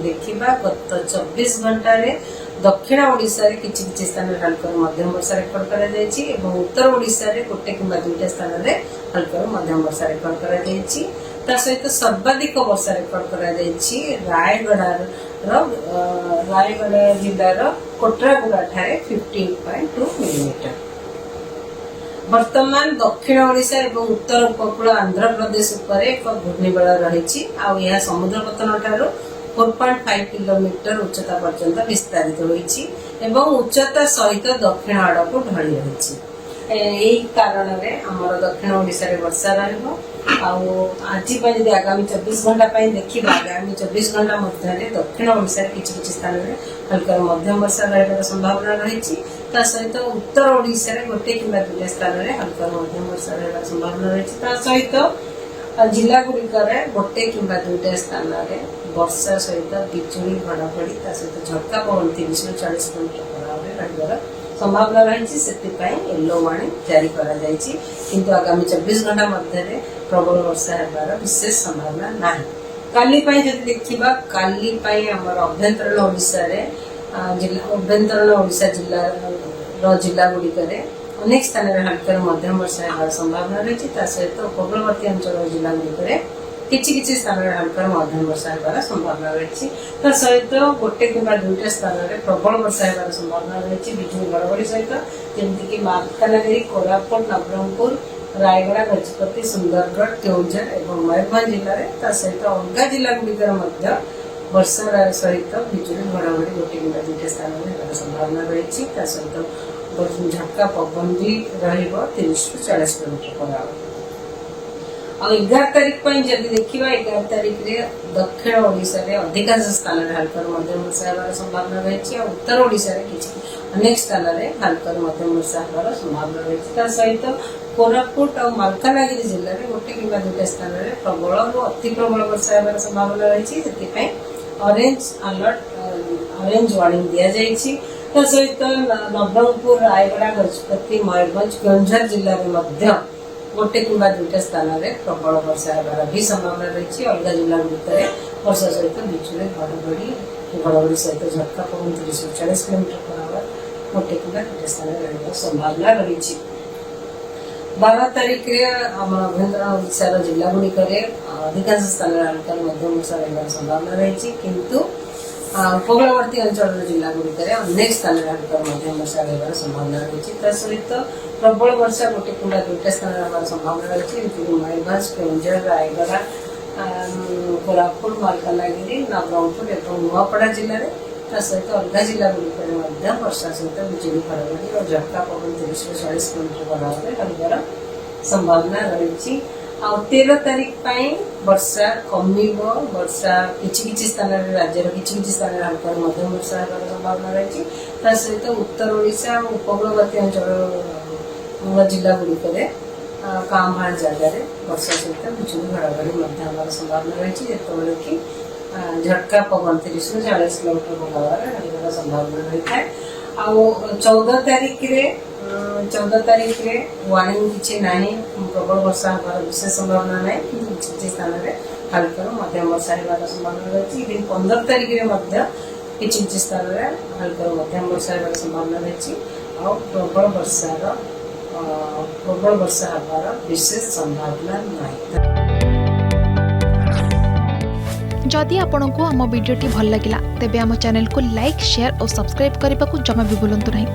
देखा गत 24 घंटा दक्षिण ओडिशा रे किछि किछि स्थान रे हल्का मध्यम वर्षा रेकर्ड करा जायछि एवं उत्तर ओडिशा रे गोटे किंबा दुईटा स्थान रे हल्का मध्यम वर्षा रेकर्ड करा जायछि। ता सहित सर्वाधिक वर्षा रेकर्ड करा जायछि रायगढ़ जिल्लार कोटरागुड़ा ठारे 58.2 मिलीमीटर। वर्तमान दक्षिण ओडिशा एवं उत्तर उपकूल आंध्र प्रदेश उपर एक घूर्णिबल रही आ समुद्र पतन ठारू 4.5 किलोमीटर उच्चता पर्यंत विस्तारित होईछि एवं उच्चता सहित दक्षिण आड़ को ढली रही। यही कारण रे हमर दक्षिण ओडिशा रे वर्षा रहबो। आज आगामी 24 घंटा देखा आगामी 24 घंटा मध्य दक्षिण ओडिशा रे किछि किछि स्थान रे हल्का मध्यम वर्षा रहिबार संभावना रही। ता सहित उत्तर ओडिशा रे गोटे किंबा दुईटा स्थान रे हल्का मध्यम वर्षा रहिबार संभावना रही। ता सहित जिला गुड़िक गोटे किंबा दुईटा स्थान रे वर्षा सहित बिजुली घड़घड़ी ता सहित झटका पवन 30 ରୁ 40 किलोमीटर रहिबार संभावना रही। से येलो वार्निंग जारी करा जायछि किंतु आगामी 24 घंटा मध्य प्रबल वर्षा हेबार विशेष संभावना नाही। काली पई जदि देखिबा काली पई हमर अभ्यंतरण ओडिशा रे अभ्यंतरण ओडिशा जिला गुड़िक अनेक स्थान रे हल्का मध्यम वर्षा हेबार संभावना रही। ता सहित उपकूलवर्ती अंचल जिला गुड़िक किछि किछि स्थान रे हल्का मध्यम वर्षा हेबार संभावना रही। ता सहित गोटे किंबा दुईटा स्थान रे प्रबल वर्षा हेबार संभावना रही बिजुली घड़घड़ी सहित जेमति कि मालकानगिरी कोरापुट नवरंगपुर रायगढ़ गजपति सुंदरगढ़ केउंझर एवं मयूरभंज जिले में ता सहित अलग जिला गुड़िकर वर्षा सहित बिजुली घड़घड़ी गोटे किंबा दुईटा स्थान में हेबार संभावना रही। ता सहित झटका पवन भी रहिबो 30 ରୁ 40 किलोमीटर पर आवर। और 11 तारीख जदि देखा 11 तारीख रे दक्षिण ओडिशा रे अधिकांश स्थान रे हल्का मध्यम वर्षा हेबार संभावना रही। उत्तर ओडिशा रे किछि अनेक स्थान रे हल्का मध्यम वर्षा हेबार संभावना रही। ता सहित कोरापुट और मालकानगिरी जिले में गोटे किंबा दुईटा स्थान रे प्रबल और अति प्रबल वर्षा हेबार संभावना रही। से ऑरेंज अलर्ट ऑरेंज वार्निंग दिया जायछि। ता सहित नवरंगपुर रायगढ़ गजपति मयूरभंज केउंझर जिले में मध्य गोटे किंबा दुईटा स्थान रे प्रबल वर्षा हेबार भी संभावना रही। अलग जिला गुड़िक वर्षा सहित बिजुली घड़घड़ी सहित झटका पवन 30 ରୁ 40 किलोमीटर पर आवर गोटे किंबा दुईटा स्थान रहिबार संभावना रही। 12 तारीख रे हमर अभ्यंतरण ओडिशा जिला गुड़िक अधिकांश स्थान रे हल्का मध्यम वर्षा रहिबार संभावना रही किंतु उपकूलवर्ती अंचल जिला गुड़िक अनेक स्थान रे हल्का मध्यम वर्षा रहिबार संभावना रही। ता सहित प्रबल वर्षा गोटे किंबा दुईटा स्थान रे संभावना रही मयूरभंज केउंझर रायगढ़ कोरापुट मालकानगिरी नवरंगपुर एवं नुआपड़ा जिले में ता सहित अलग जिला गुड़िक वर्षा सहित बिजुली घड़घड़ी और झटका पवन 30 ରୁ 40 किलोमीटर पर आवर हल्कार संभावना रही। 13 तारीख वर्षा कमिब वर्षा किछि स्थान रे राज्य किछि स्थान रे हल्का मध्यम वर्षा हेबार संभावना रही। ता सहित उत्तर ओडिशा उपकूलवर्ती अंचल जिला गुड़िक काम भार जगह वर्षा सहित बिजुली घड़घड़ी हेबार संभावना रही। जेतबेले कि झटका पवन 30 ରୁ 40 किलोमीटर पर आवर हेबार संभावना रही है। 14 तारीख रे वार्निंग किछि नाही प्रबल वर्षा हेबार विशेष संभावना नाही किंतु किछि स्थान रे हल्का मध्यम वर्षा हेबार संभावना रही। 15 तारीख रे मध्य किछि स्थान रे हल्का मध्यम वर्षा हेबार संभावना रही और प्रबल वर्षा हेबार विशेष संभावना नाही। जदि आपंक आम भिडी भल लगा तेब आम चैनल को लाइक शेयर और सब्सक्राइब करने को जमा भी भूलु नहीं।